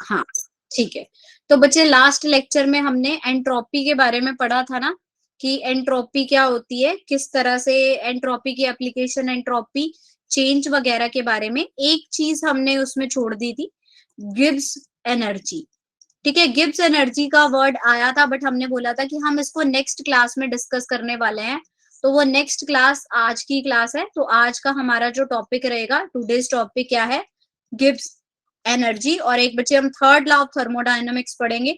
हाँ ठीक है। तो बच्चे लास्ट लेक्चर में हमने एंट्रोपी के बारे में पढ़ा था ना, कि एंट्रोपी क्या होती है, किस तरह से एंट्रोपी की एप्लीकेशन, एंट्रोपी चेंज वगैरह के बारे में। एक चीज हमने उसमें छोड़ दी थी, गिब्स एनर्जी। ठीक है, गिब्स एनर्जी का वर्ड आया था, बट हमने बोला था कि हम इसको नेक्स्ट क्लास में डिस्कस करने वाले हैं। तो वो नेक्स्ट क्लास आज की क्लास है। तो आज का हमारा जो टॉपिक रहेगा, टुडेज टॉपिक क्या है, गिब्स एनर्जी। और एक बच्चे हम थर्ड लॉ ऑफ थर्मोडायनामिक्स पढ़ेंगे,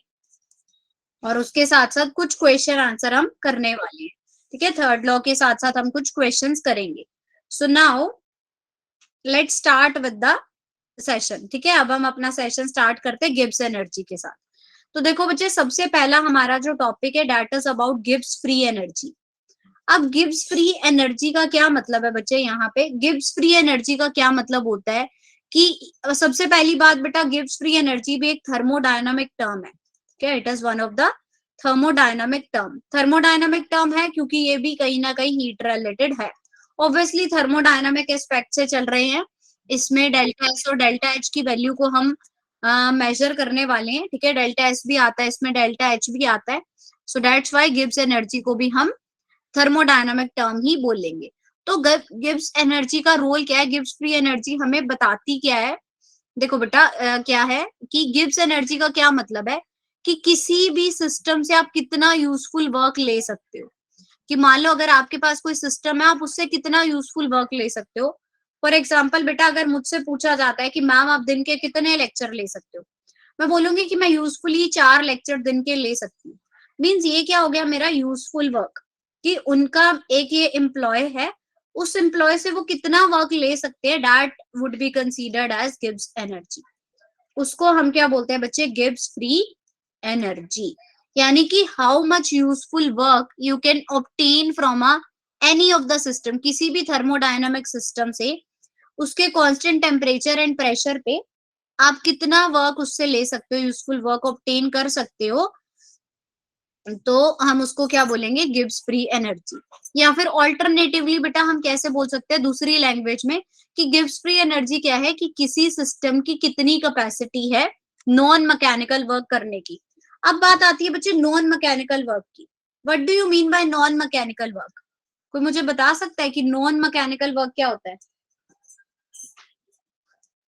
और उसके साथ साथ कुछ क्वेश्चन आंसर हम करने वाले हैं। ठीक है, थर्ड लॉ के साथ साथ हम कुछ क्वेश्चंस करेंगे। So now let's start with the session. ठीक है, अब हम अपना सेशन स्टार्ट करते हैं गिब्स एनर्जी के साथ। तो देखो बच्चे, सबसे पहला हमारा जो टॉपिक है, that is about Gibbs free energy. अब गिब्स फ्री एनर्जी का क्या मतलब है बच्चे, यहाँ पे गिब्स फ्री एनर्जी का क्या मतलब होता है कि सबसे पहली बात बेटा, गिब्स फ्री एनर्जी भी एक थर्मोडायनामिक टर्म है। ठीक है, it is one of the thermodynamic term. Thermodynamic term है क्योंकि ये भी कहीं ना कहीं हीट रिलेटेड है। ऑब्वियसली थर्मोडायनामिक एस्पेक्ट से चल रहे हैं। इसमें डेल्टा एस और डेल्टा एच की वैल्यू को हम मेजर करने वाले हैं। ठीक है, डेल्टा एस भी आता है इसमें, डेल्टा एच भी आता है। सो दैट्स व्हाई गिब्स एनर्जी को भी हम थर्मोडायनामिक टर्म ही बोलेंगे। तो गिब्स एनर्जी का रोल क्या है, गिब्स फ्री एनर्जी हमें बताती क्या है। देखो बेटा, क्या है कि गिब्स एनर्जी का क्या मतलब है कि किसी भी सिस्टम से आप कितना यूजफुल वर्क ले सकते हो। कि मान लो अगर आपके पास कोई सिस्टम है, आप उससे कितना यूजफुल वर्क ले सकते हो। फॉर एग्जाम्पल बेटा, अगर मुझसे पूछा जाता है कि मैम आप दिन के कितने लेक्चर ले सकते हो, मैं बोलूंगी कि मैं यूजफुली 4 लेक्चर दिन के ले सकती हूँ। मीन्स ये क्या हो गया मेरा यूजफुल वर्क, कि उनका एक ये एम्प्लॉय है, उस एम्प्लॉय से वो कितना वर्क ले सकते हैं, that would be considered as Gibbs energy. उसको हम क्या बोलते हैं बच्चे, गिब्स फ्री एनर्जी। यानी कि how much useful work you can obtain from a any of the system, किसी भी थर्मोडायनामिक सिस्टम से उसके कांस्टेंट टेम्परेचर एंड प्रेशर पे आप कितना वर्क उससे ले सकते हो, यूजफुल वर्क ऑब्टेन कर सकते हो। तो हम उसको क्या बोलेंगे, गिब्स फ्री एनर्जी। या फिर ऑल्टरनेटिवली बेटा हम कैसे बोल सकते हैं दूसरी लैंग्वेज में, कि गिब्स फ्री एनर्जी क्या है कि किसी सिस्टम की कितनी कैपेसिटी है नॉन मैकेनिकल वर्क करने की। अब बात आती है बच्चे नॉन मैकेनिकल वर्क की। What do you mean by non mechanical work? कोई मुझे बता सकता है कि नॉन मैकेनिकल वर्क क्या होता है?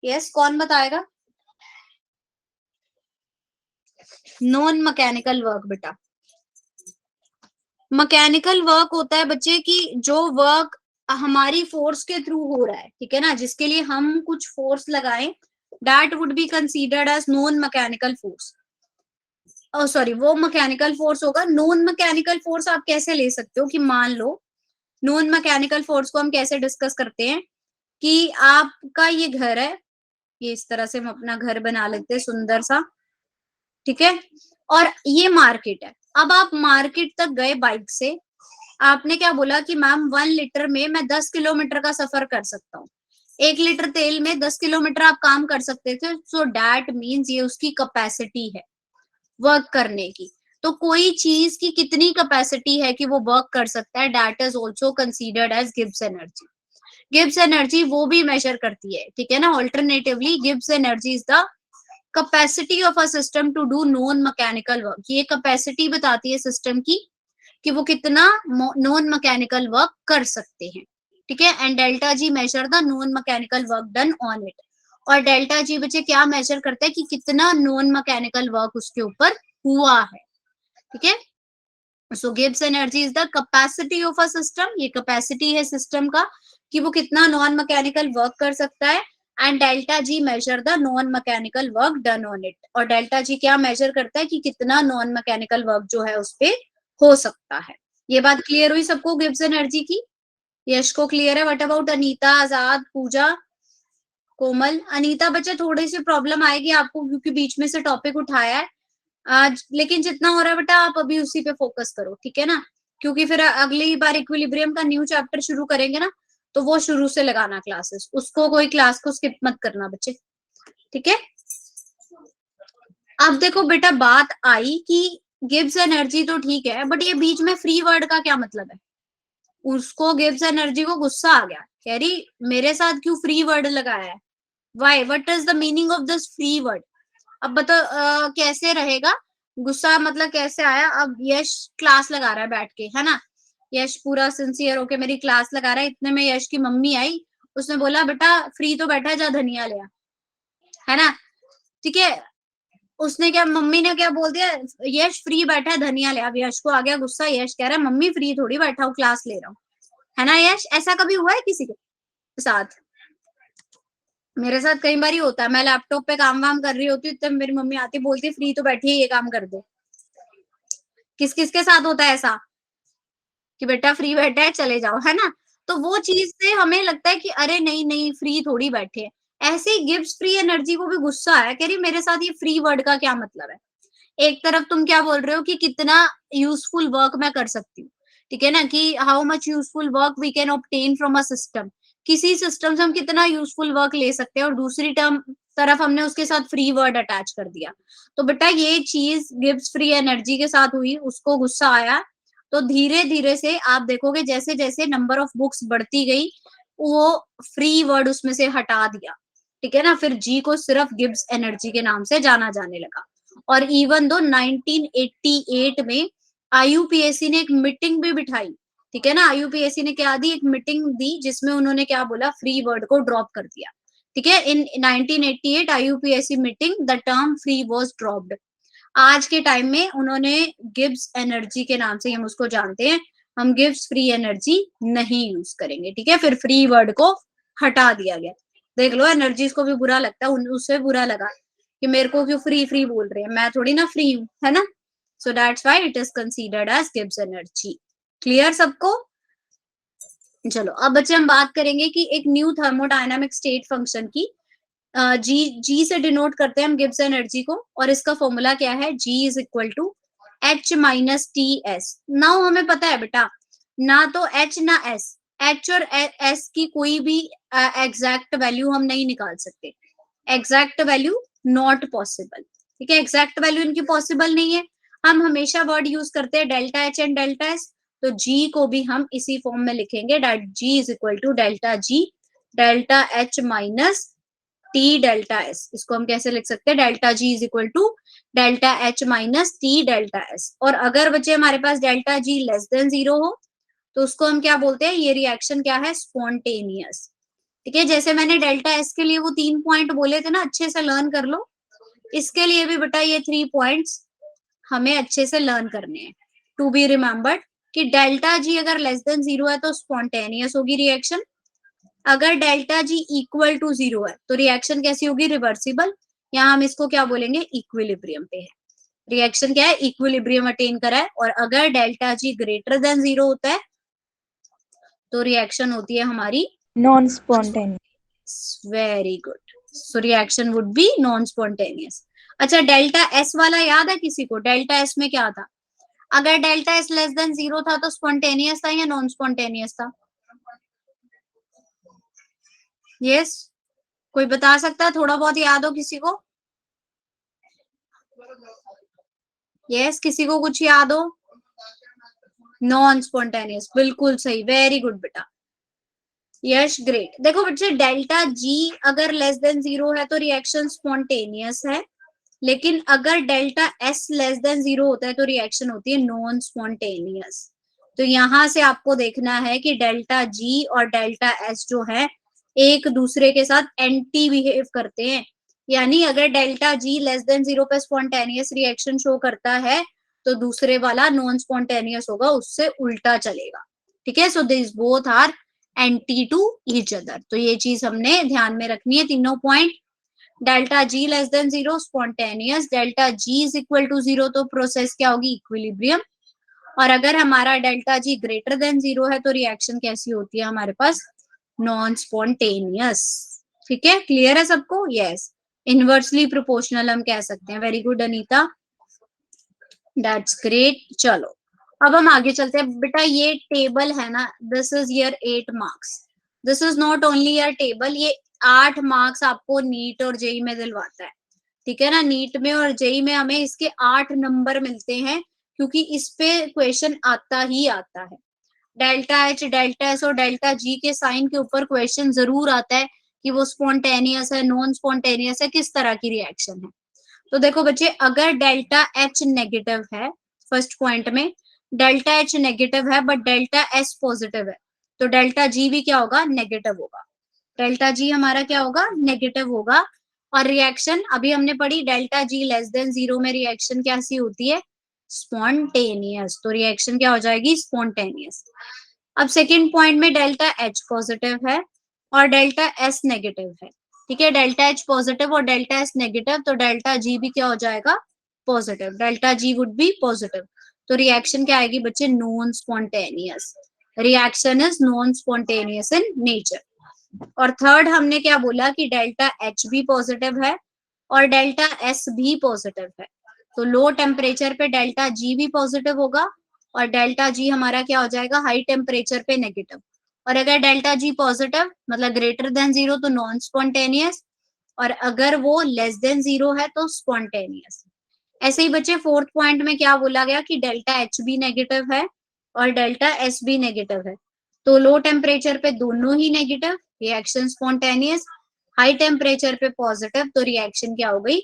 यस, कौन बताएगा? नॉन मैकेनिकल वर्क बेटा, मैकेनिकल वर्क होता है बच्चे की जो वर्क हमारी फोर्स के थ्रू हो रहा है। ठीक है ना, जिसके लिए हम कुछ फोर्स लगाएं, that would be considered as non mechanical force. Sorry, वो मैकेनिकल फोर्स होगा। नॉन मैकेनिकल फोर्स आप कैसे ले सकते हो, कि मान लो नॉन मैकेनिकल फोर्स को हम कैसे डिस्कस करते हैं, कि आपका ये घर है, ये इस तरह से हम अपना घर बना लेते हैं सुंदर सा। ठीक है, और ये मार्केट है। अब आप मार्केट तक गए बाइक से, आपने क्या बोला कि मैम 1 लीटर में मैं 10 किलोमीटर का सफर कर सकता हूँ। 1 लीटर तेल में 10 किलोमीटर आप काम कर सकते थे। सो दैट मीन्स ये उसकी कैपेसिटी है वर्क करने की। तो कोई चीज की कितनी कैपेसिटी है कि वो वर्क कर सकता है, that is also considered as Gibbs energy. Gibbs energy वो भी मेजर करती है। ठीक है ना, alternatively Gibbs energy is the capacity of a system to do non mechanical work. ये कैपेसिटी बताती है सिस्टम की कि वो कितना नॉन मैकेनिकल वर्क कर सकते हैं। ठीक है, and delta G measure the non mechanical work done on it. और डेल्टा जी बच्चे क्या मेजर करते हैं कि कितना नॉन मैकेनिकल वर्क उसके ऊपर हुआ है। ठीक है, so Gibbs energy is the capacity of a system. ये कैपेसिटी है सिस्टम का कि वो कितना नॉन मैकेनिकल वर्क कर सकता है। And delta G measure the non mechanical work done on it. और डेल्टा जी क्या मेजर करता है कि कितना नॉन मैकेनिकल वर्क जो है उस पे हो सकता है। ये बात क्लियर हुई सबको गिब्स एनर्जी की? यश को क्लियर है? व्हाट अबाउट अनीता, आजाद, पूजा, कोमल? अनीता बच्चे थोड़ी सी प्रॉब्लम आएगी आपको क्योंकि बीच में से टॉपिक उठाया है आज, लेकिन जितना हो रहा है बेटा आप अभी उसी पे फोकस करो। ठीक है ना, क्योंकि फिर अगली बार इक्विलिब्रियम का न्यू चैप्टर शुरू करेंगे ना, तो वो शुरू से लगाना क्लासेस, उसको कोई क्लास को स्किप मत करना बच्चे। ठीक है, अब देखो बेटा बात आई कि गिब्स एनर्जी तो ठीक है, बट ये बीच में फ्री वर्ड का क्या मतलब है? उसको गिब्स एनर्जी को गुस्सा आ गया, कह रही मेरे साथ क्यों फ्री वर्ड लगाया है, why, what is the meaning of this free word? अब बताओ कैसे रहेगा गुस्सा, मतलब कैसे आया। अब यश क्लास लगा रहा है बैठ के, है ना, यश पूरा सिंसियर होके मेरी क्लास लगा रहा है। इतने में यश की मम्मी आई, उसने बोला बेटा फ्री तो बैठा है, जा धनिया ले आ, है ना, ठीक है। उसने क्या, मम्मी ने क्या बोल दिया, यश फ्री बैठा है धनिया ले। अब यश को आ गया गुस्सा, यश कह रहा है मम्मी फ्री थोड़ी बैठा हूँ, क्लास ले रहा हूँ, है ना यश। ऐसा कभी हुआ है किसी के साथ? मेरे साथ कई बार ही होता है, मैं लैपटॉप पे काम वाम कर रही होती हूँ, तब मेरी मम्मी आती बोलती फ्री तो बैठी है, ये काम कर दो। किस किस के साथ होता है ऐसा कि बेटा फ्री बैठा है चले जाओ, है ना। तो वो चीज से हमें लगता है कि अरे नहीं नहीं फ्री थोड़ी बैठे हैं। ऐसे ही गिव्स फ्री एनर्जी को भी गुस्सा आया, कह रही मेरे साथ ये फ्री वर्ड का क्या मतलब है। एक तरफ तुम क्या बोल रहे हो कि कितना यूजफुल वर्क मैं कर सकती हूँ, ठीक है ना, कि how much useful work we can obtain from a system, किसी सिस्टम से हम कितना यूजफुल वर्क ले सकते हैं, और दूसरी टर्म तरफ हमने उसके साथ फ्री वर्ड अटैच कर दिया। तो बेटा ये चीज गिव्स फ्री एनर्जी के साथ हुई, उसको गुस्सा आया। तो धीरे धीरे से आप देखोगे जैसे जैसे नंबर ऑफ बुक्स बढ़ती गई, वो फ्री वर्ड उसमें से हटा दिया, ठीक है ना। फिर जी को सिर्फ गिब्स एनर्जी के नाम से जाना जाने लगा। और इवन दो 1988 में आईयूपीएसी ने एक मीटिंग भी बिठाई, ठीक है ना। आईयूपीएसी ने क्या दी, एक मीटिंग दी जिसमें उन्होंने क्या बोला, फ्री वर्ड को ड्रॉप कर दिया, ठीक है। इन 1988 IUPAC meeting the term free was dropped. आज के टाइम में उन्होंने गिब्स एनर्जी के नाम से हम उसको जानते हैं, हम गिब्स फ्री एनर्जी नहीं यूज करेंगे, ठीक है। फिर फ्री वर्ड को हटा दिया गया। देख लो एनर्जीज को भी बुरा लगता है, उससे बुरा लगा कि मेरे को क्यों फ्री फ्री बोल रहे हैं, मैं थोड़ी ना फ्री हूँ, है ना। So that's why it is considered as Gibbs energy. Clear सबको? चलो अब बच्चे हम बात करेंगे कि एक न्यू थर्मोडायनामिक स्टेट फंक्शन की। जी जी से डिनोट करते हैं हम गिब्स एनर्जी को, और इसका फॉर्मूला क्या है, G is equal to H minus T S. Now हमें पता है बेटा, ना तो एच ना एस, एच और एस की कोई भी एग्जैक्ट वैल्यू हम नहीं निकाल सकते, एग्जैक्ट वैल्यू नॉट पॉसिबल, ठीक है, एग्जैक्ट वैल्यू इनकी पॉसिबल नहीं है। हम हमेशा वर्ड यूज करते हैं delta H and delta S, तो जी को भी हम इसी फॉर्म में लिखेंगे, that G is equal to delta G delta H minus T delta S. इसको हम कैसे लिख सकते हैं, delta G is equal to delta H minus T delta S. और अगर बच्चे हमारे पास डेल्टा जी लेस देन 0 हो तो उसको हम क्या बोलते हैं, ये रिएक्शन क्या है, स्पॉन्टेनियस, ठीक है। जैसे मैंने डेल्टा एस के लिए वो 3 पॉइंट बोले थे ना, अच्छे से लर्न कर लो। इसके लिए भी बेटा ये 3 पॉइंट्स हमें अच्छे से लर्न करने हैं, टू बी रिमेम्बर्ड, कि डेल्टा जी अगर लेस देन 0 है तो स्पॉन्टेनियस होगी रिएक्शन, अगर डेल्टा जी इक्वल टू 0 है तो रिएक्शन कैसी होगी, रिवर्सिबल। यहाँ हम इसको क्या बोलेंगे, इक्विलिब्रियम पे है, रिएक्शन क्या है, इक्विलिब्रियम अटेन करा है। और अगर डेल्टा जी ग्रेटर देन 0 होता है तो रिएक्शन होती है हमारी non spontaneous. Very good, so reaction would be non spontaneous. अच्छा डेल्टा एस वाला याद है किसी को, डेल्टा एस में क्या था, अगर डेल्टा एस लेस देन 0 था तो स्पॉन्टेनियस था या नॉन स्पॉन्टेनियस था? यस, कोई बता सकता है, थोड़ा बहुत याद हो किसी को? यस, किसी को कुछ याद हो? नॉन स्पॉन्टेनियस, बिल्कुल सही, वेरी गुड बेटा, यश ग्रेट। देखो बच्चे डेल्टा जी अगर लेस देन 0 है तो रिएक्शन स्पॉन्टेनियस है, लेकिन अगर डेल्टा एस लेस देन 0 होता है तो रिएक्शन होती है नॉन स्पॉन्टेनियस। तो यहां से आपको देखना है कि डेल्टा जी और डेल्टा एस जो है एक दूसरे के साथ एंटी बिहेव करते हैं, यानी अगर डेल्टा जी लेस देन 0 पे स्पॉन्टेनियस रिएक्शन शो करता है तो दूसरे वाला नॉन स्पॉन्टेनियस होगा, उससे उल्टा चलेगा, ठीक है। So this both are anti to each other, तो ये चीज हमने ध्यान में रखनी है, तीनों point. Delta G less than 0 spontaneous, delta G is equal to 0 तो प्रोसेस क्या होगी, इक्विलिब्रियम। और अगर हमारा डेल्टा जी ग्रेटर देन 0 है तो रिएक्शन कैसी होती है हमारे पास, नॉन स्पॉन्टेनियस, ठीक है। क्लियर है सबको? यस, इनवर्सली प्रोपोर्शनल हम कह सकते हैं। Very good Anita, that's great. चलो अब हम आगे चलते हैं बेटा, ये टेबल है ना, this is your 8 marks, this is not only your table, ये 8 मार्क्स आपको नीट और जेई में दिलवाता है, ठीक है ना। नीट में और जेई में हमें इसके 8 नंबर मिलते हैं, क्योंकि इस पे क्वेश्चन आता ही आता है। डेल्टा एच डेल्टा एस और डेल्टा जी के साइन के ऊपर क्वेश्चन जरूर आता है कि वो स्पॉन्टेनियस है, नॉन स्पॉन्टेनियस है, किस तरह की रिएक्शन है। तो देखो बच्चे, अगर डेल्टा एच नेगेटिव है, फर्स्ट पॉइंट में डेल्टा एच नेगेटिव है बट डेल्टा एस पॉजिटिव है, तो डेल्टा जी भी क्या होगा, नेगेटिव होगा। डेल्टा जी हमारा क्या होगा, नेगेटिव होगा। और रिएक्शन अभी हमने पढ़ी, डेल्टा जी लेस देन 0 में रिएक्शन कैसी होती है, स्पॉन्टेनियस। तो रिएक्शन क्या हो जाएगी, स्पॉन्टेनियस। अब सेकेंड पॉइंट में डेल्टा एच पॉजिटिव है और डेल्टा एस नेगेटिव है, ठीक है, डेल्टा एच पॉजिटिव और डेल्टा एस नेगेटिव, तो डेल्टा जी भी क्या हो जाएगा, positive. Delta G would be positive, तो रिएक्शन क्या आएगी बच्चे, non spontaneous. Reaction is non spontaneous in nature. और थर्ड हमने क्या बोला कि डेल्टा एच भी पॉजिटिव है और डेल्टा एस भी पॉजिटिव है, तो लो टेम्परेचर पे डेल्टा जी भी पॉजिटिव होगा और डेल्टा जी हमारा क्या हो जाएगा, हाई टेम्परेचर पे नेगेटिव। और अगर डेल्टा जी पॉजिटिव मतलब ग्रेटर देन 0 तो नॉन स्पॉन्टेनियस, और अगर वो लेस देन 0 है तो स्पॉन्टेनियस। ऐसे ही बच्चे फोर्थ पॉइंट में क्या बोला गया कि डेल्टा एच भी नेगेटिव है और डेल्टा एस भी नेगेटिव है, तो लो टेम्परेचर पे दोनों ही negative, reaction spontaneous. High temperature पे पॉजिटिव, तो रिएक्शन क्या हो गई,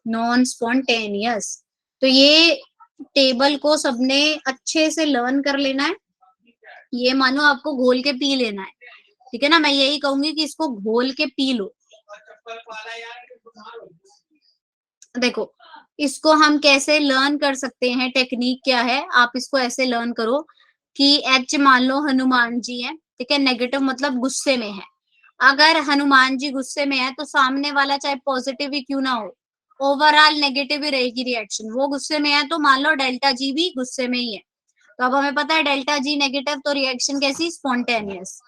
नॉन स्पॉन्टेनियस। तो ये टेबल को सबने अच्छे से लर्न कर लेना है, ये मानो आपको घोल के पी लेना है, ठीक है ना, मैं यही कहूंगी कि इसको घोल के पी लो। देखो इसको हम कैसे लर्न कर सकते हैं, टेक्निक क्या है, आप इसको ऐसे लर्न करो कि एच मान लो हनुमान जी है, ठीक है, नेगेटिव मतलब गुस्से में है। अगर हनुमान जी गुस्से में है तो सामने वाला चाहे पॉजिटिव ही क्यों ना हो, ओवरऑल नेगेटिव ही रहेगी रिएक्शन। वो गुस्से में है तो मान लो डेल्टा जी भी गुस्से में ही है, तो अब हमें पता है डेल्टा जी नेगेटिव, तो रिएक्शन कैसी, स्पॉन्टेनियस।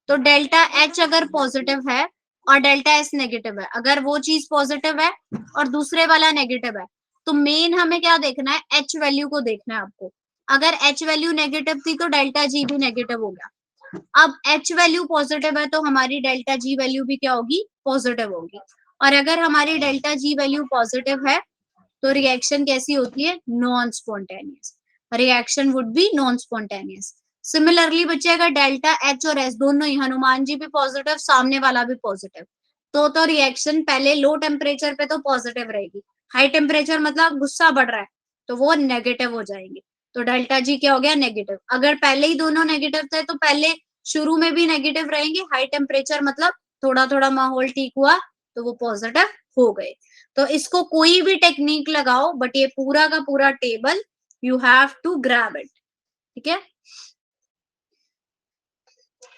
तो डेल्टा एच अगर पॉजिटिव है और डेल्टा एस नेगेटिव है, अगर वो चीज पॉजिटिव है और दूसरे वाला नेगेटिव है, तो मेन हमें क्या देखना है, एच वैल्यू को देखना है आपको। अगर एच वैल्यू नेगेटिव थी तो डेल्टा जी भी नेगेटिव हो गया। अब एच वैल्यू पॉजिटिव है तो हमारी डेल्टा जी वैल्यू भी क्या होगी, पॉजिटिव होगी। और अगर हमारी डेल्टा जी वैल्यू पॉजिटिव है तो रिएक्शन कैसी होती है, non spontaneous. Reaction would be non spontaneous. Similarly बच्चे, अगर डेल्टा एच और एस दोनों ही, हनुमान जी भी पॉजिटिव सामने वाला भी पॉजिटिव, तो रिएक्शन पहले लो टेम्परेचर पे तो पॉजिटिव रहेगी, हाई टेम्परेचर मतलब गुस्सा बढ़ रहा है तो वो नेगेटिव हो जाएंगे, तो डेल्टा जी क्या हो गया, नेगेटिव। अगर पहले ही दोनों नेगेटिव थे तो पहले शुरू में भी नेगेटिव रहेंगे, हाई टेम्परेचर मतलब थोड़ा थोड़ा माहौल ठीक हुआ तो वो पॉजिटिव हो गए। तो इसको कोई भी टेक्निक लगाओ बट ये पूरा का पूरा table you have to grab it, ठीक है,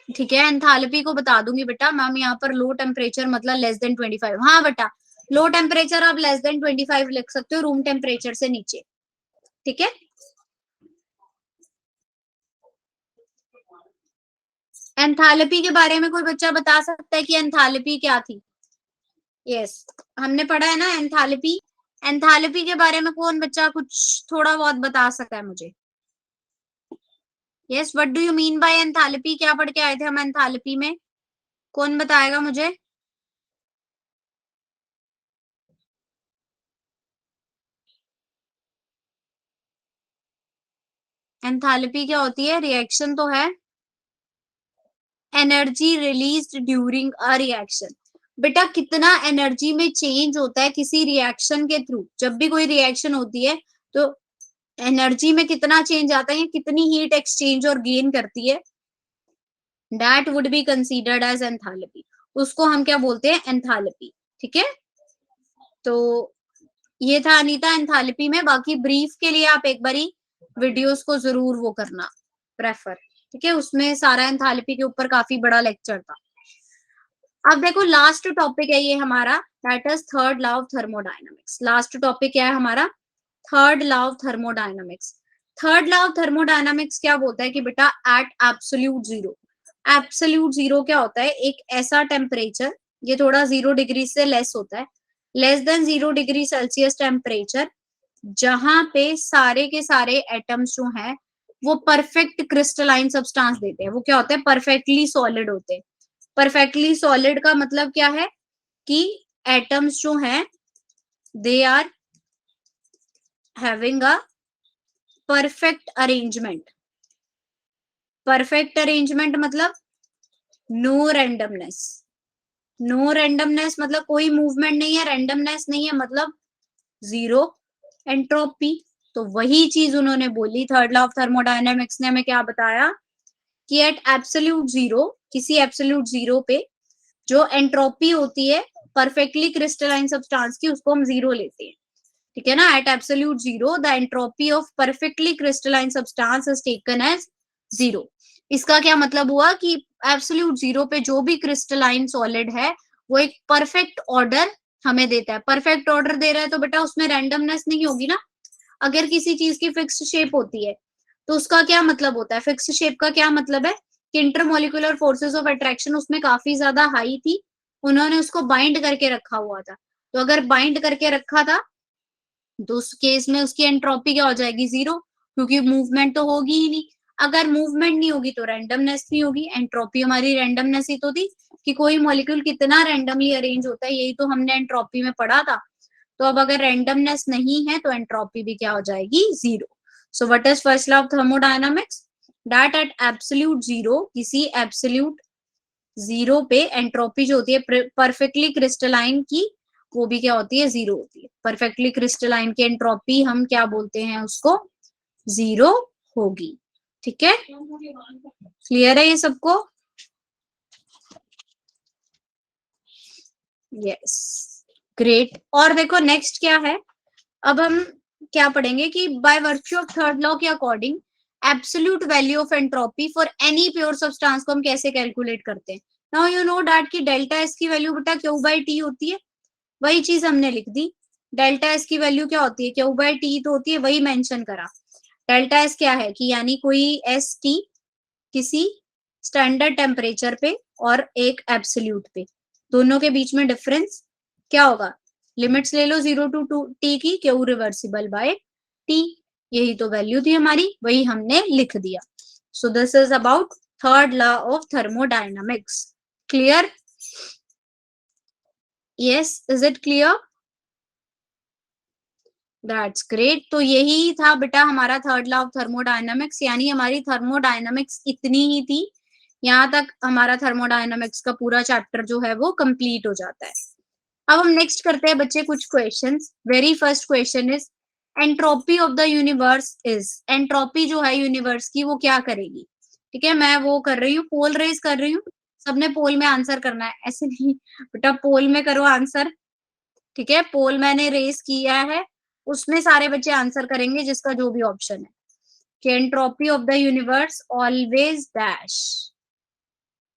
ठीक है। एंथैल्पी को बता दूंगी बेटा मैम, यहाँ पर लो टेम्परेचर मतलब लेस देन 25। हाँ बेटा, लो टेम्परेचर आप लेस देन 25 लिख सकते हो, रूम टेम्परेचर से नीचे, ठीक है। एंथैल्पी के बारे में कोई बच्चा बता सकता है कि एंथैल्पी क्या थी? यस, हमने पढ़ा है ना एंथैल्पी। एंथैल्पी के बारे में कौन बच्चा कुछ थोड़ा बहुत बता सकता है मुझे? Yes, what do you mean by enthalpy, क्या पढ़ के आए थे हम एंथैल्पी में, कौन बताएगा मुझे? एंथैल्पी क्या होती है? रिएक्शन तो है, energy released during a reaction. बेटा कितना एनर्जी में चेंज होता है किसी रिएक्शन के थ्रू, जब भी कोई रिएक्शन होती है तो एनर्जी में कितना चेंज आता है, कितनी हीट एक्सचेंज और गेन करती है, that would be considered as enthalpy. उसको हम क्या बोलते हैं, एंथैल्पी, ठीक है। तो ये था अनीता एंथैल्पी में। बाकी ब्रीफ के लिए आप एक बारी वीडियोस को जरूर वो करना प्रेफर, ठीक है, उसमें सारा एंथैल्पी के ऊपर काफी बड़ा लेक्चर था। अब देखो लास्ट टॉपिक है ये हमारा, that is third law of thermodynamics. Last topic क्या है हमारा, third law of thermodynamics. Third law of thermodynamics क्या बोलता है कि बेटा at absolute zero, absolute zero क्या होता है, एक ऐसा टेम्परेचर, ये थोड़ा 0 डिग्री से लेस होता है, less than 0 degree Celsius temperature, जहां पे सारे के सारे एटम्स जो हैं वो परफेक्ट क्रिस्टलाइन सब्सटेंस देते हैं, वो क्या होते हैं, परफेक्टली सॉलिड होते हैं। परफेक्टली सॉलिड का मतलब क्या है कि एटम्स जो हैं they are having a perfect arrangement. Perfect arrangement मतलब नो रैंडमनेस, नो रैंडमनेस मतलब कोई मूवमेंट नहीं है, रैंडमनेस नहीं है मतलब जीरो एंट्रोपी। तो वही चीज उन्होंने बोली, थर्ड लॉ ऑफ थर्मोडायनेमिक्स ने हमें क्या बताया कि एट एब्सोल्यूट जीरो, किसी एब्सोल्यूट जीरो पे जो एंट्रोपी होती है परफेक्टली क्रिस्टलाइन सब्सटेंस की, उसको हम जीरो लेते हैं, ठीक है ना। At absolute zero the entropy of perfectly crystalline substance is taken as zero. इसका क्या मतलब हुआ कि एब्सोल्यूट जीरो पे जो भी क्रिस्टलाइन सॉलिड है वो एक परफेक्ट ऑर्डर हमें देता है। परफेक्ट ऑर्डर दे रहा है तो बेटा उसमें रैंडमनेस नहीं होगी ना। अगर किसी चीज की फिक्स्ड शेप होती है तो उसका क्या मतलब होता है, फिक्स्ड शेप का क्या मतलब है कि इंटरमोलिकुलर फोर्सेस ऑफ अट्रैक्शन उसमें काफी ज्यादा हाई थी, उन्होंने उसको बाइंड करके रखा हुआ था। तो अगर बाइंड करके रखा था तो उस केस में उसकी एंट्रोपी क्या हो जाएगी, जीरो, क्योंकि मूवमेंट तो होगी ही नहीं। अगर मूवमेंट नहीं होगी तो रैंडमनेस नहीं होगी। एंट्रोपी हमारी रैंडमनेस ही तो थी कि कोई मॉलिक्यूल कितना रैंडमली अरेंज होता है, यही तो हमने एंट्रोपी में पढ़ा था। तो अब अगर रैंडमनेस नहीं है तो एंट्रोपी भी क्या हो जाएगी, zero. So what is first law of thermodynamics, that at absolute zero, किसी एब्सोल्यूट जीरो पे एंट्रोपी जो होती है परफेक्टली क्रिस्टलाइन की, वो भी क्या होती है, जीरो होती है। परफेक्टली क्रिस्टलाइन की एंट्रोपी हम क्या बोलते हैं, उसको जीरो होगी। ठीक है, क्लियर है ये सबको? Yes, great. और देखो नेक्स्ट क्या है, अब हम क्या पढ़ेंगे कि by virtue of third law के according absolute value of entropy for any pure substance को हम कैसे कैलकुलेट करते हैं। नाउ यू नो दैट कि डेल्टा एस की वैल्यू बेटा क्यू बाई टी होती है, वही चीज हमने लिख दी। डेल्टा एस की वैल्यू क्या होती है, क्यू बाई टी तो होती है, वही मेंशन करा। डेल्टा एस क्या है कि यानी कोई एस टी किसी स्टैंडर्ड टेम्परेचर पे और एक एब्सोल्यूट पे, दोनों के बीच में डिफरेंस क्या होगा, लिमिट्स ले लो 0 to टी की, क्यू रिवर्सिबल बाय टी, यही तो वैल्यू थी हमारी, वही हमने लिख दिया। So this is about third law of thermodynamics. Clear? Yes, is it clear? That's great. तो यही था बेटा हमारा थर्ड लॉ ऑफ थर्मोडायनामिक्स, यानी हमारी थर्मोडायनामिक्स इतनी ही थी। यहाँ तक हमारा थर्मोडायनामिक्स का पूरा चैप्टर जो है वो कंप्लीट हो जाता है। अब हम नेक्स्ट करते हैं बच्चे कुछ questions. Very first question is entropy of the universe is, entropy जो है यूनिवर्स की वो क्या करेगी। ठीक है, मैं वो कर रही हूँ, पोल रेज कर रही हूँ, सबने पोल में आंसर करना है, ऐसे नहीं बेटा, पोल में करो आंसर। ठीक है, पोल मैंने रेज किया है, उसमें सारे बच्चे आंसर करेंगे जिसका जो भी ऑप्शन है कि entropy of the universe always dash,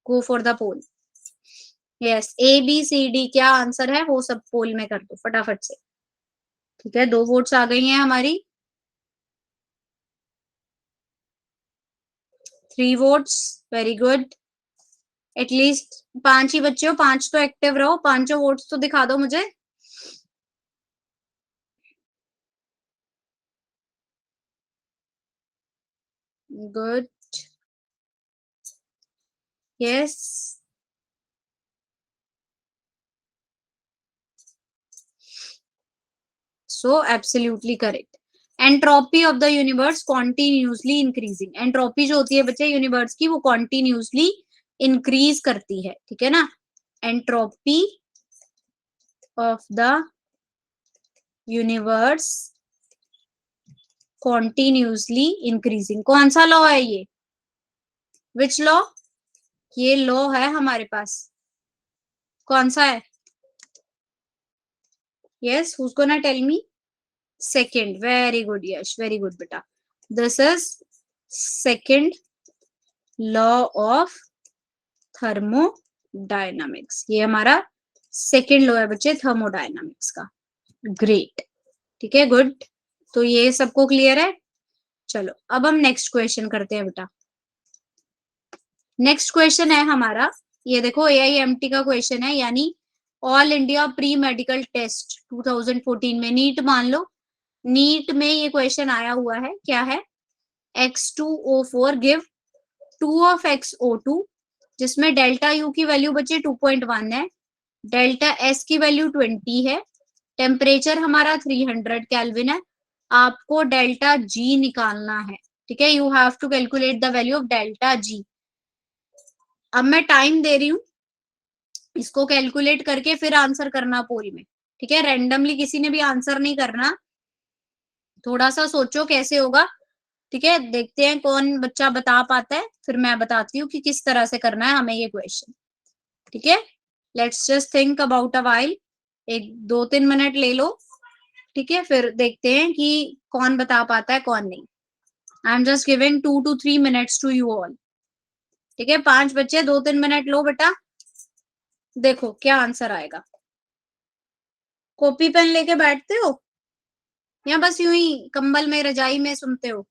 go for the poll. Yes, A B C D क्या आंसर है वो सब पोल में कर दो फटाफट से। ठीक है, 2 वोट्स आ गई हैं हमारी, 3 वोट्स, वेरी गुड। एटलीस्ट 5 ही बच्चे हो, 5 तो एक्टिव रहो, 5 वोट्स तो दिखा दो मुझे। Good, yes, so absolutely correct. Entropy of the universe continuously increasing, entropy जो होती है बच्चे यूनिवर्स की वो कॉन्टिन्यूसली इंक्रीज करती है। ठीक है ना, entropy of the universe continuously increasing, कौन सा लॉ है ये, विच लॉ, ये लॉ है हमारे पास, कौन सा है? Yes, who's gonna tell me? Second, very good Yash, very good बेटा, this is second law of thermodynamics, ये हमारा सेकंड लॉ है बच्चे थर्मोडायनामिक्स का। ग्रेट, ठीक है, गुड। तो ये सबको क्लियर है? चलो अब हम नेक्स्ट क्वेश्चन करते हैं बेटा। नेक्स्ट क्वेश्चन है हमारा, ये देखो AIMT का क्वेश्चन है, यानी all India pre medical test 2014 में, नीट मान लो, नीट में ये क्वेश्चन आया हुआ है, क्या है, X2O4 गिव 2 of XO2, जिसमें डेल्टा यू की वैल्यू बचे 2.1 है, डेल्टा एस की वैल्यू 20 है, टेम्परेचर हमारा 300 केल्विन है, आपको डेल्टा जी निकालना है। ठीक है, you have to calculate the value of delta G. अब मैं टाइम दे रही हूँ इसको कैलकुलेट करके फिर आंसर करना पोल में, ठीक है। रैंडमली किसी ने भी आंसर नहीं करना, थोड़ा सा सोचो कैसे होगा, ठीक है। देखते हैं कौन बच्चा बता पाता है, फिर मैं बताती हूँ कि किस तरह से करना है हमें ये क्वेश्चन, ठीक है। Let's just think about a while, एक 2-3 मिनट ले लो, ठीक है, फिर देखते हैं कि कौन बता पाता है कौन नहीं। I am just giving 2 to 3 minutes to you all, ठीक है। 5 बच्चे 2-3 मिनट लो बेटा, देखो क्या आंसर आएगा। कॉपी पेन लेके बैठते हो या बस यूं ही कंबल में रजाई में सुनते हो?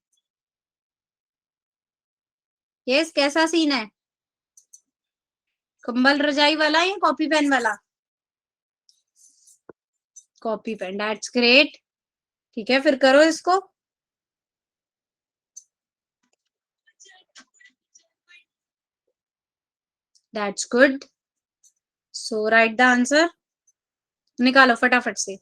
यस, कैसा सीन है, कंबल रजाई वाला या कॉपी पेन वाला? कॉपी पेन, दैट्स ग्रेट, ठीक है, फिर करो इसको। That's good, so right the answer, निकालो फटाफट से।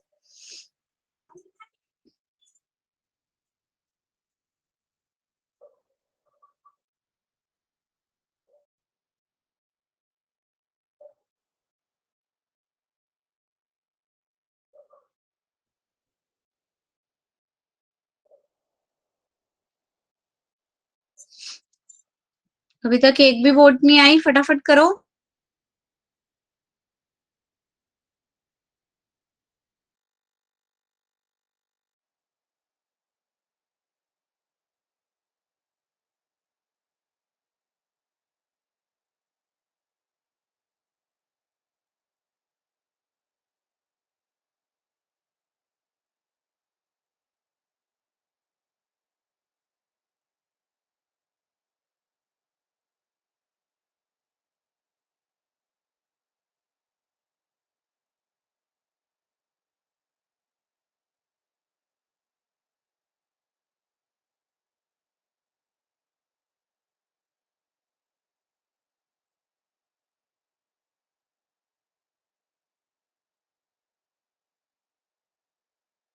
अभी तक एक भी वोट नहीं आई, फटाफट करो।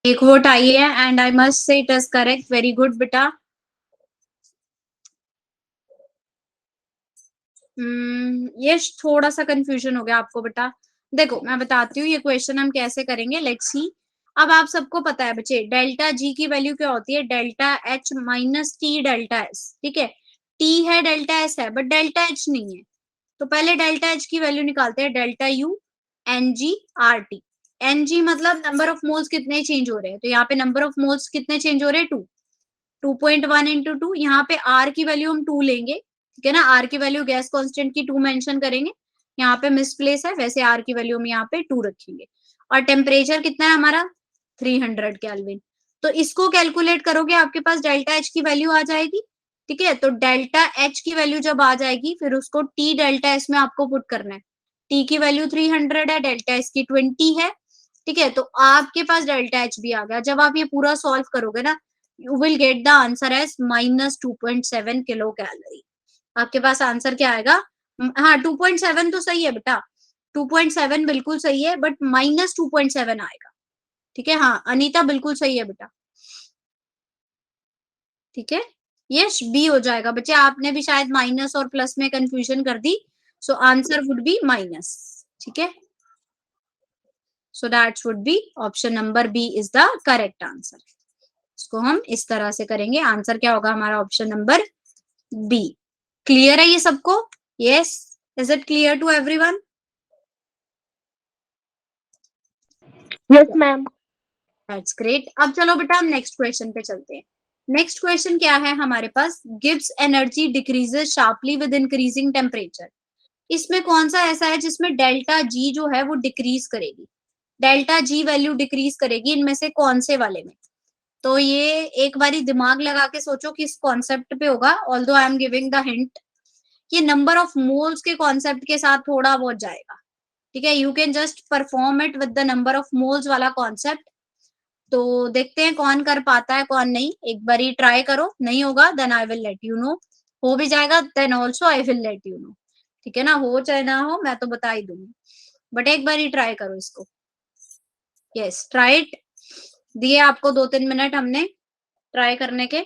एक वोट आई है and I must say it is correct, very good बेटा। ये थोड़ा सा कंफ्यूजन हो गया आपको बेटा। देखो मैं बताती हूँ ये क्वेश्चन हम कैसे करेंगे, लेट्स सी। अब आप सबको पता है बच्चे, डेल्टा जी की वैल्यू क्या होती है, delta H minus T delta S, ठीक है। टी है, डेल्टा एस है, बट डेल्टा एच नहीं है। तो पहले डेल्टा एच की वैल्यू निकालते हैं, delta U N G R T. N G मतलब नंबर ऑफ मोल्स कितने चेंज हो रहे हैं, तो यहाँ पे नंबर ऑफ मोल्स कितने चेंज हो रहे हैं, 2.1 इंटू 2। यहाँ पे आर की वैल्यू हम 2 लेंगे, ठीक है ना। आर की वैल्यू गैस कांस्टेंट की 2 मेंशन करेंगे, यहाँ पे मिसप्लेस है, वैसे आर की वैल्यू हम यहाँ पे 2 रखेंगे। और टेम्परेचर कितना है हमारा, 300 केल्विन। तो इसको कैलकुलेट करोगे, आपके पास डेल्टा एच की वैल्यू आ जाएगी, ठीक है। तो डेल्टा एच की वैल्यू जब आ जाएगी, फिर उसको टी डेल्टा एस में आपको पुट करना है। टी की वैल्यू 300 है, डेल्टा एस की 20 है, ठीक है। तो आपके पास डेल्टा एच भी आ गया। जब आप ये पूरा सॉल्व करोगे ना, you will get the answer as -2.7 kilo calorie. आपके पास आंसर क्या आएगा, हाँ 2.7 तो सही है बेटा, 2.7 बिल्कुल सही है, बट -2.7 आएगा, ठीक है। हाँ अनीता बिल्कुल सही है बेटा, ठीक है। यस बी हो जाएगा बच्चे, आपने भी शायद माइनस और प्लस में कंफ्यूजन कर दी, so answer would be minus, ठीक है। So that would be option number B is the correct answer. इसको हम इस तरह से करेंगे, आंसर क्या होगा हमारा, ऑप्शन नंबर बी। क्लियर है ये सबको? Yes, is it clear to everyone? Yes, ma'am. That's great. अब चलो बेटा हम नेक्स्ट क्वेश्चन पे चलते हैं। नेक्स्ट क्वेश्चन क्या है हमारे पास, Gibbs energy decreases sharply with increasing temperature. इसमें कौन सा ऐसा है जिसमें डेल्टा जी जो है वो डिक्रीज करेगी, डेल्टा जी वैल्यू डिक्रीज करेगी, इनमें से कौन से वाले में? तो ये एक बारी दिमाग लगा के सोचो किस कॉन्सेप्ट पे होगा, although I am giving the hint, ये नंबर ऑफ मोल्स के कॉन्सेप्ट के साथ थोड़ा बहुत जाएगा, ठीक है। You can just perform it with the number of moles वाला कॉन्सेप्ट। तो देखते हैं कौन कर पाता है कौन नहीं, एक बारी ट्राई करो, नहीं होगा then I will let you know, हो भी जाएगा then also I will let you know, ठीक है ना। हो चाहे ना हो मैं तो बता ही दूंगी, बट एक बार ही ट्राई करो इसको। यस ट्राई इट, दिए आपको 2-3 मिनट हमने ट्राई करने के।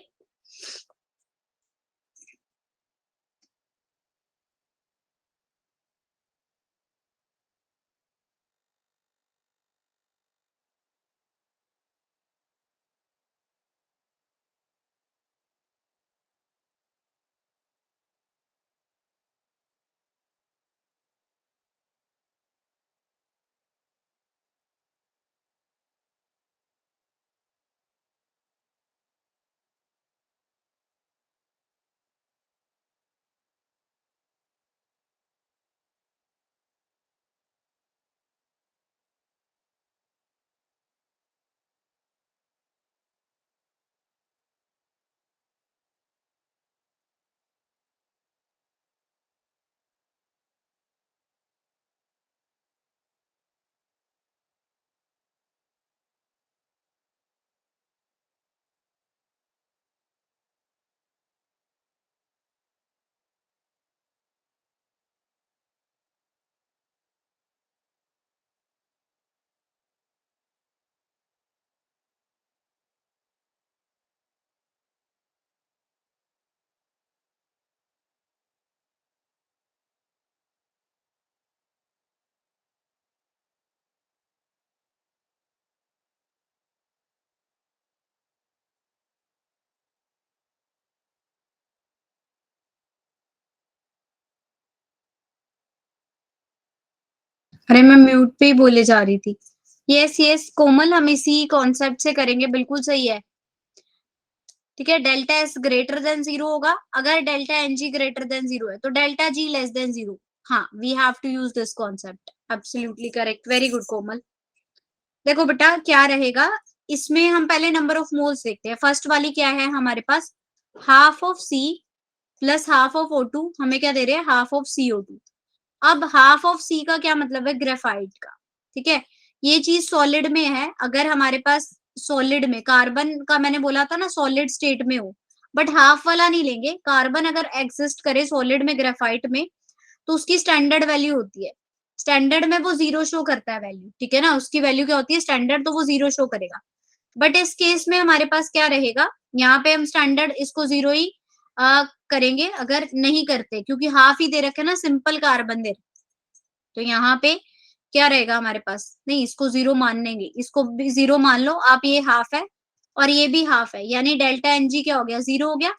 अरे मैं म्यूट पे ही बोले जा रही थी। यस यस कोमल, हम इसी कॉन्सेप्ट से करेंगे, बिल्कुल सही है। ठीक है, डेल्टा एस ग्रेटर देन 0 होगा, अगर delta N G greater than 0 है तो डेल्टा जी लेस देन 0। हाँ, we have to use this concept. Absolutely correct, very good Komal. देखो बेटा क्या रहेगा, इसमें हम पहले नंबर ऑफ मोल्स देखते हैं। फर्स्ट वाली क्या है हमारे पास, half of C plus half of O2, हमें क्या दे रहे हैं, हाफ ऑफ CO2। अब हाफ ऑफ सी का क्या मतलब है, ग्रेफाइट का। ठीक है, ये चीज सॉलिड में है, अगर हमारे पास सॉलिड में कार्बन का, मैंने बोला था ना सॉलिड स्टेट में हो, बट हाफ वाला नहीं लेंगे। कार्बन अगर एग्जिस्ट करे सॉलिड में ग्रेफाइट में, तो उसकी स्टैंडर्ड वैल्यू होती है, स्टैंडर्ड में वो 0 शो करता है वैल्यू। ठीक है ना, उसकी वैल्यू क्या होती है स्टैंडर्ड, तो वो 0 शो करेगा। बट इस केस में हमारे पास क्या रहेगा, यहाँ पे हम स्टैंडर्ड इसको 0 ही करेंगे अगर नहीं करते, क्योंकि हाफ ही दे रखे ना, सिंपल कार्बन दे। तो यहाँ पे क्या रहेगा हमारे पास, नहीं इसको 0 मान लेंगे, इसको भी 0 मान लो आप, ये हाफ है और ये भी हाफ है, यानी डेल्टा एन जी क्या हो गया, 0 हो गया।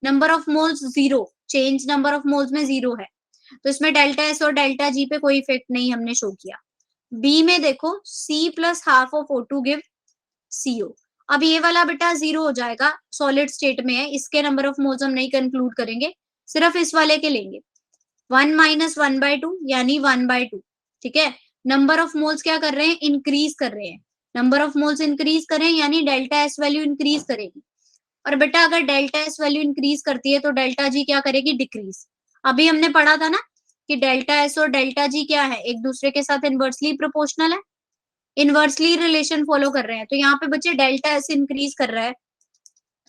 Number of moles 0, change number of moles में 0 है, तो इसमें डेल्टा एस और डेल्टा जी पे कोई इफेक्ट नहीं हमने शो किया। बी में देखो, C plus half of O2 give CO। अब ये वाला बेटा 0 हो जाएगा, सॉलिड स्टेट में है, इसके नंबर ऑफ मोल्स हम नहीं कंक्लूड करेंगे, सिर्फ इस वाले के लेंगे। 1 माइनस 1/2 यानी 1/2। ठीक है, नंबर ऑफ मोल्स क्या कर रहे हैं, इंक्रीज कर रहे हैं। नंबर ऑफ मोल्स इंक्रीज करें यानी डेल्टा एस वैल्यू इंक्रीज करेगी। और बेटा अगर डेल्टा एस वैल्यू इंक्रीज करती है तो डेल्टा जी क्या करेगी, डिक्रीज। अभी हमने पढ़ा था ना कि डेल्टा एस और डेल्टा जी क्या है, एक दूसरे के साथ इनवर्सली प्रोपोर्शनल है, इनवर्सली रिलेशन फॉलो कर रहे हैं। तो यहाँ पे बच्चे डेल्टा एस इंक्रीज कर रहा है,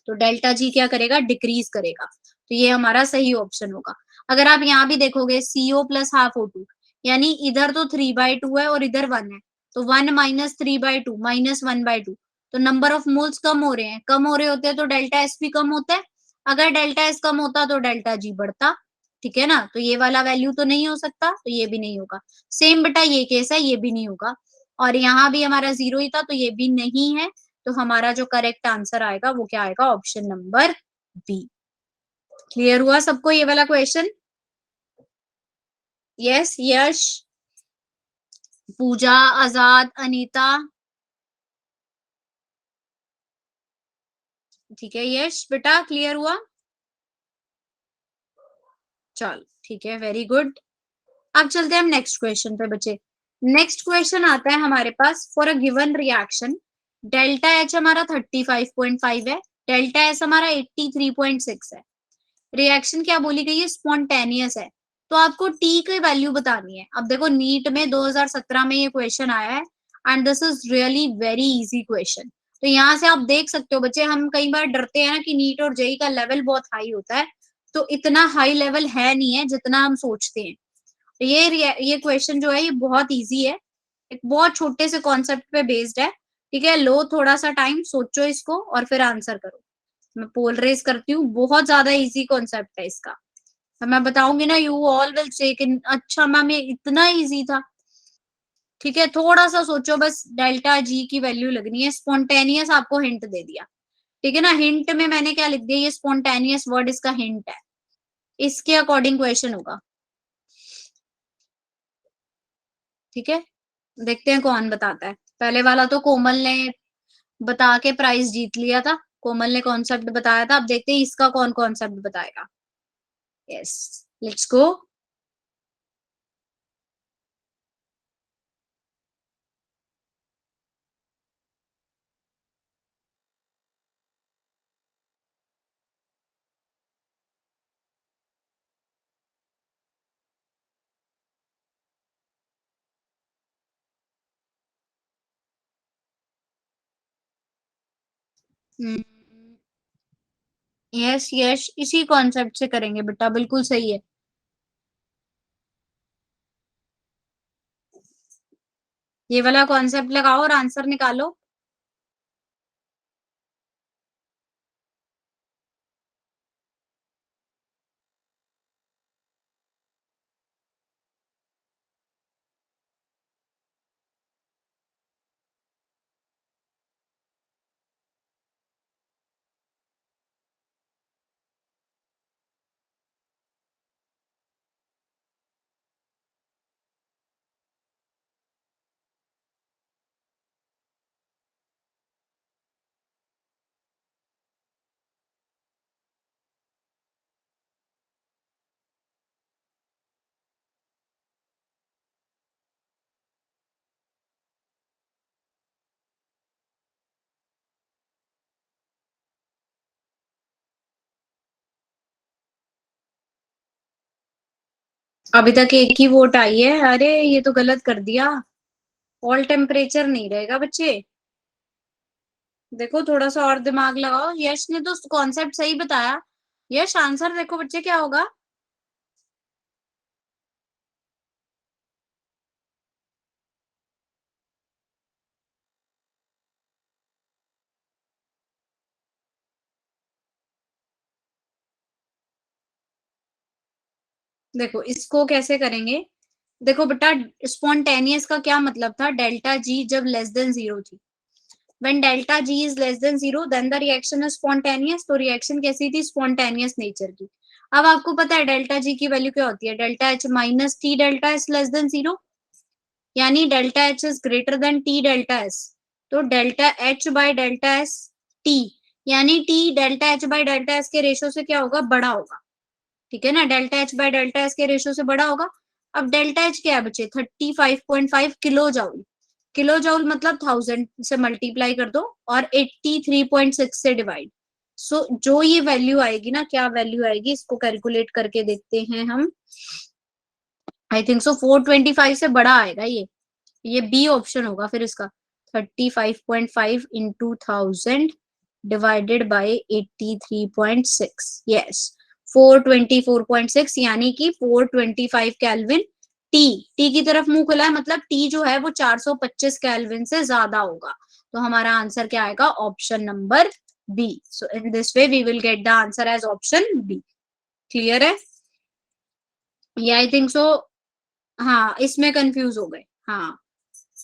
तो डेल्टा जी क्या करेगा, डिक्रीज करेगा। तो ये हमारा सही ऑप्शन होगा। अगर आप यहाँ भी देखोगे CO प्लस हाफ O2, यानी इधर तो 3/2 है और इधर 1 है, तो 1 माइनस 3/2 माइनस 1/2, तो नंबर ऑफ मोल्स कम हो रहे हैं, कम हो रहे होते हैं तो डेल्टा एस भी कम होता है। अगर डेल्टा एस कम होता तो डेल्टा जी बढ़ता। ठीक है ना, तो ये वाला वैल्यू तो नहीं हो सकता, तो ये भी नहीं होगा। सेम बेटा ये केस है, ये भी नहीं होगा। और यहाँ भी हमारा 0 ही था, तो ये भी नहीं है। तो हमारा जो करेक्ट आंसर आएगा वो क्या आएगा, ऑप्शन नंबर बी। क्लियर हुआ सबको ये वाला क्वेश्चन? यस यश, पूजा, आजाद, अनीता। ठीक है यश बेटा, क्लियर हुआ? चल ठीक है, वेरी गुड। अब चलते हैं हम नेक्स्ट क्वेश्चन पे बच्चे। नेक्स्ट क्वेश्चन आता है हमारे पास, for a given reaction delta H हमारा 35.5 है, डेल्टा एस हमारा 83.6 है। रिएक्शन क्या बोली गई है, स्पॉन्टेनियस है। तो आपको टी की वैल्यू बतानी है। अब देखो नीट में 2017 में ये क्वेश्चन आया है, and this is really very easy question. तो यहाँ से आप देख सकते हो बच्चे, हम कई बार डरते हैं ना कि नीट और जेई का लेवल बहुत हाई होता है, तो इतना हाई लेवल है नहीं है जितना हम सोचते हैं। तो ये क्वेश्चन जो है ये बहुत इजी है, एक बहुत छोटे से कॉन्सेप्ट पे बेस्ड है। ठीक है, लो थोड़ा सा टाइम, सोचो इसको और फिर आंसर करो। मैं पोल रेस करती हूँ, बहुत ज्यादा इजी कॉन्सेप्ट है इसका। तो मैं बताऊंगी ना, यू ऑल विल से कि अच्छा मैम ये इतना इजी था। ठीक है, थोड़ा सा सोचो बस, डेल्टा जी की वैल्यू लगनी है। स्पॉन्टेनियस आपको हिंट दे दिया। ठीक है ना, हिंट में मैंने क्या लिख दिया, ये स्पॉन्टेनियस वर्ड इसका हिंट है, इसके अकॉर्डिंग क्वेश्चन होगा। ठीक है, देखते हैं कौन बताता है। पहले वाला तो कोमल ने बता के प्राइज जीत लिया था, कोमल ने कॉन्सेप्ट बताया था। अब देखते हैं इसका कौन कॉन्सेप्ट बताएगा। Yes, let's go. Yes yes, इसी कॉन्सेप्ट से करेंगे बेटा, बिल्कुल सही है। ये वाला कॉन्सेप्ट लगाओ और आंसर निकालो। अभी तक एक ही वोट आई है। अरे ये तो गलत कर दिया, ऑल टेम्परेचर नहीं रहेगा बच्चे। देखो थोड़ा सा और दिमाग लगाओ। यश ने तो कॉन्सेप्ट सही बताया। यश आंसर देखो बच्चे क्या होगा। देखो इसको कैसे करेंगे। देखो बेटा, स्पॉन्टेनियस का क्या मतलब था, डेल्टा जी जब लेस देन जीरो थी। When delta G is less than zero then the reaction is spontaneous. तो रिएक्शन कैसी थी, स्पॉन्टेनियस नेचर की। अब आपको पता है डेल्टा जी की वैल्यू क्या होती है, delta H minus T delta S less than zero, यानी delta H is greater than T delta S. तो delta H by delta S T, यानी T delta H by delta S के ratio से क्या होगा, बड़ा होगा। ठीक है ना, delta H by delta S के रेशो से बड़ा होगा। अब डेल्टा एच क्या है बच्चे, 35.5 किलो जाउल। किलो जाउल मतलब 1000 से मल्टीप्लाई कर दो और 83.6 से डिवाइड। सो जो ये वैल्यू आएगी ना, क्या वैल्यू आएगी, इसको कैलकुलेट करके देखते हैं हम। आई थिंक सो 425 से बड़ा आएगा ये बी ऑप्शन होगा फिर इसका। 35.5 इंटू 1000 डिवाइडेड बाय 83.6, यस 424.6, यानी कि 425 केल्विन। टी टी की तरफ मुंह खुला है, मतलब टी जो है वो 425 केल्विन से ज्यादा होगा। तो हमारा आंसर क्या आएगा, option number B. So in this way we will get the answer as option B. Clear है ये, आई थिंक सो। हाँ इसमें कंफ्यूज हो गए। हाँ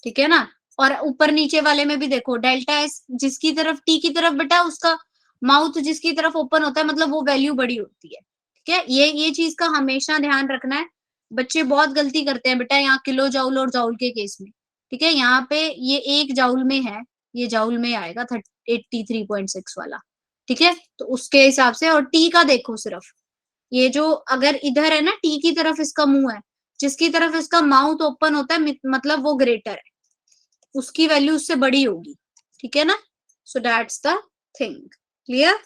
ठीक है ना। और ऊपर नीचे वाले में भी देखो, डेल्टा एस जिसकी तरफ टी की तरफ बेटा उसका माउथ जिसकी तरफ ओपन होता है, मतलब वो वैल्यू बड़ी होती है। ठीक है, ये चीज का हमेशा ध्यान रखना है। बच्चे बहुत गलती करते हैं बेटा यहाँ किलो जाउल और जाउल के केस में। ठीक है, यहाँ पे ये एक जाउल में है, ये जाउल में आएगा 83.6 वाला। ठीक है, तो उसके हिसाब से। और टी का देखो सिर्फ, ये जो अगर इधर है ना टी की तरफ इसका मुंह है, जिसकी तरफ इसका माउथ ओपन होता है मतलब वो ग्रेटर है, उसकी वैल्यू उससे बड़ी होगी। ठीक है ना, so that's the thing. Clear,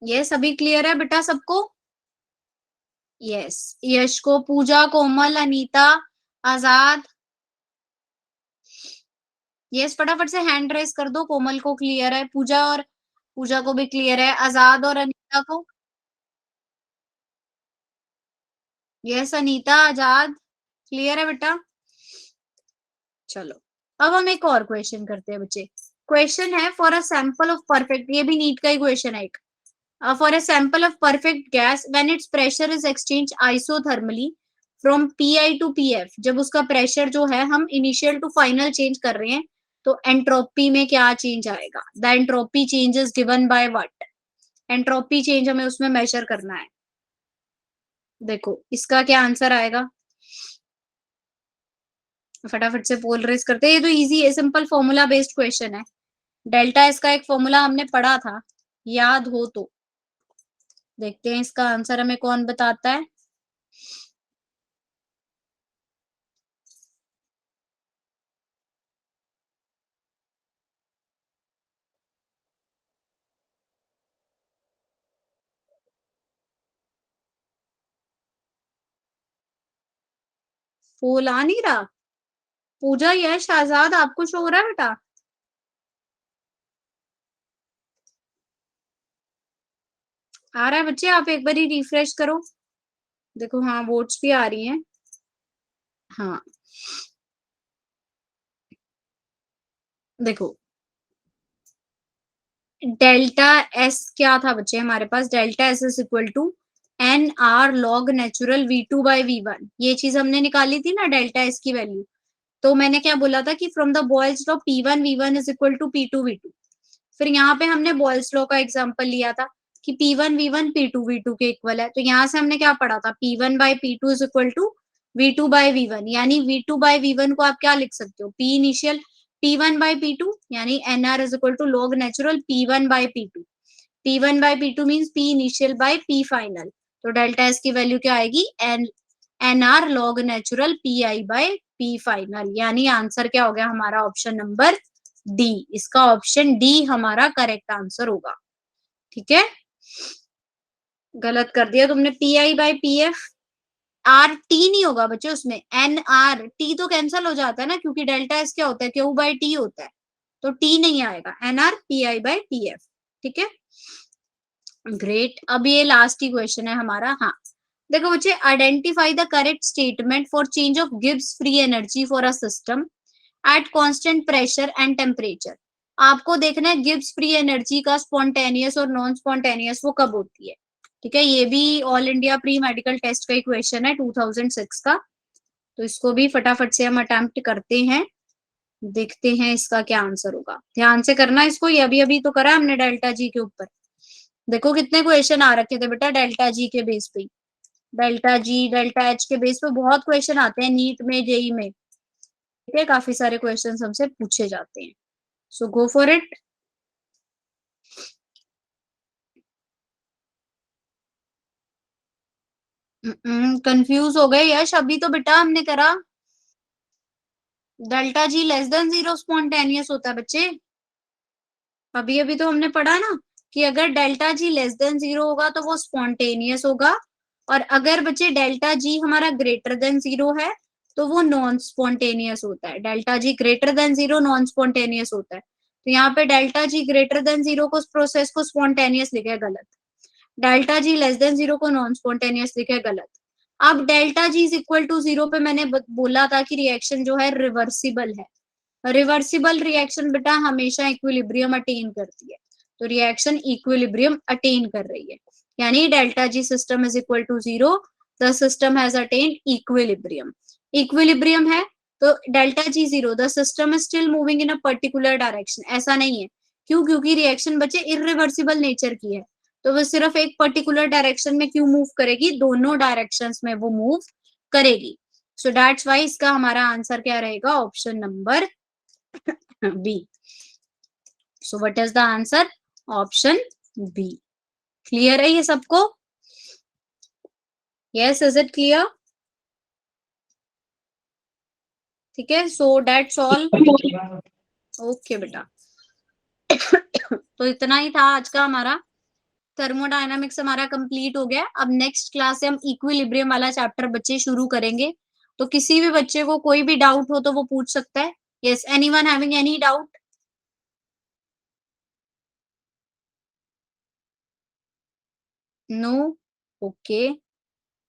ये सभी क्लियर है बेटा सबको। यस, यश को, पूजा, कोमल, अनीता, आजाद। यस फटाफट से हैंड रेस कर दो। कोमल को क्लियर है, पूजा और पूजा को भी क्लियर है, आजाद और अनीता को। यस अनीता, आजाद, क्लियर है बेटा। चलो अब हम एक और क्वेश्चन करते हैं बच्चे। क्वेश्चन है for a sample of perfect, ये भी नीट का ही क्वेश्चन है एक। For a sample of perfect gas when its pressure is exchange isothermally from PI to PF, जब उसका प्रेशर जो है हम इनिशियल टू फाइनल चेंज कर रहे हैं, तो एंट्रोपी में क्या चेंज आएगा। The entropy change is given by what, entropy change हमें उसमें मेजर करना है। देखो इसका क्या आंसर आएगा, फटाफट से पोल रेस करते हैं। ये तो इजी है, सिंपल फॉर्मूला बेस्ड क्वेश्चन है। डेल्टा इसका एक फॉर्मूला हमने पढ़ा था, याद हो तो। देखते हैं इसका आंसर हमें कौन बताता है। पोल आ नहीं रहा। पूजा, यश, आजाद, आपको शो हो रहा है बेटा। आ रहा है बच्चे, आप एक बार ही रिफ्रेश करो। देखो हाँ वोट्स भी आ रही हैं। हाँ देखो, डेल्टा एस क्या था बच्चे हमारे पास, delta S is equal to N R log natural V two by V one. ये चीज हमने निकाली थी ना डेल्टा एस की वैल्यू। तो मैंने क्या बोला था कि from the Boyle's law P one V one is equal to P two V two. फिर यहाँ पे हमने बॉयल्स लॉ का एग्जाम्पल लिया था कि P one V one P two V two के इक्वल है। तो यहाँ से हमने क्या पढ़ा था, P one by P two is equal to V two by V one, यानी V two by V one को आप क्या लिख सकते हो, P initial P one by P two, यानी N R is equal to log natural P one by P two. P one by P two means P initial by P final. तो delta S की value क्या आएगी, N R log natural P I by P final, यानी answer क्या हो गया हमारा, option number D. इसका ऑप्शन डी हमारा करेक्ट आंसर होगा। ठीक है, गलत कर दिया तुमने। P I by P F, R T नहीं होगा बच्चे उसमें, एन आर टी तो कैंसिल हो जाता है ना, क्योंकि डेल्टा एस क्या होता है, क्यू बाई टी होता है, तो टी नहीं आएगा, N R P I by P F. ठीक है, ग्रेट। अब ये लास्ट ही क्वेश्चन है हमारा। हाँ देखो बच्चे, identify the correct statement for change of Gibbs free energy for a system at constant pressure and temperature. आपको देखना है गिब्स फ्री एनर्जी का स्पॉन्टेनियस और नॉन स्पॉन्टेनियस वो कब होती है। ठीक है, ये भी all India pre medical test का ही क्वेश्चन है 2006 का, तो इसको भी फटाफट से हम अटेम्प्ट करते हैं, देखते हैं इसका क्या आंसर होगा। ध्यान से करना इसको, ये अभी अभी तो करा हमने डेल्टा जी के ऊपर। देखो कितने क्वेश्चन आ रखे थे बेटा डेल्टा जी के बेस पे, डेल्टा जी डेल्टा एच के बेस पे बहुत क्वेश्चन आते हैं नीट में, जेई में। ठीक है, काफी सारे क्वेश्चन हमसे पूछे जाते हैं, सो गो फॉर इट। कंफ्यूज हो गए यश, अभी तो बेटा हमने करा delta G less than zero spontaneous होता है बच्चे। अभी अभी तो हमने पढ़ा ना कि अगर delta G less than zero होगा तो वो स्पॉन्टेनियस होगा, और अगर बच्चे डेल्टा जी हमारा ग्रेटर देन जीरो है तो वो नॉन स्पॉन्टेनियस होता है। Delta G greater than zero non spontaneous होता है, तो यहाँ पे delta G greater than zero को प्रोसेस को स्पॉन्टेनियस लिखा है गलत, delta G less than zero को नॉन स्पॉन्टेनियस लिखा है गलत। अब delta G is equal to zero पे मैंने बोला था कि रिएक्शन जो है रिवर्सिबल है, रिवर्सिबल रिएक्शन बेटा हमेशा इक्विलिब्रियम अटेन करती है, तो रिएक्शन इक्विलिब्रियम अटेन कर रही है, यानी delta G system is equal to zero, the system has attained equilibrium. Equilibrium है तो delta G zero, the system is still moving in a particular direction, ऐसा नहीं है। क्यों? क्योंकि रिएक्शन बच्चे इरिवर्सिबल नेचर की है, तो वो सिर्फ एक पर्टिकुलर डायरेक्शन में क्यों मूव करेगी, दोनों डायरेक्शंस में वो मूव करेगी। सो दैट्स वाई इसका हमारा आंसर क्या रहेगा, option number B. So what is the answer, option B. Clear है ये सबको? Yes, is it clear? ठीक है, सो दैट्स ऑल। ओके बेटा, तो इतना ही था आज का हमारा, थर्मोडायनामिक्स हमारा कंप्लीट हो गया। अब नेक्स्ट क्लास से हम इक्विलिब्रियम वाला चैप्टर बच्चे शुरू करेंगे, तो किसी भी बच्चे को कोई भी डाउट हो तो वो पूछ सकता है। Yes, anyone having any doubt? No? Okay.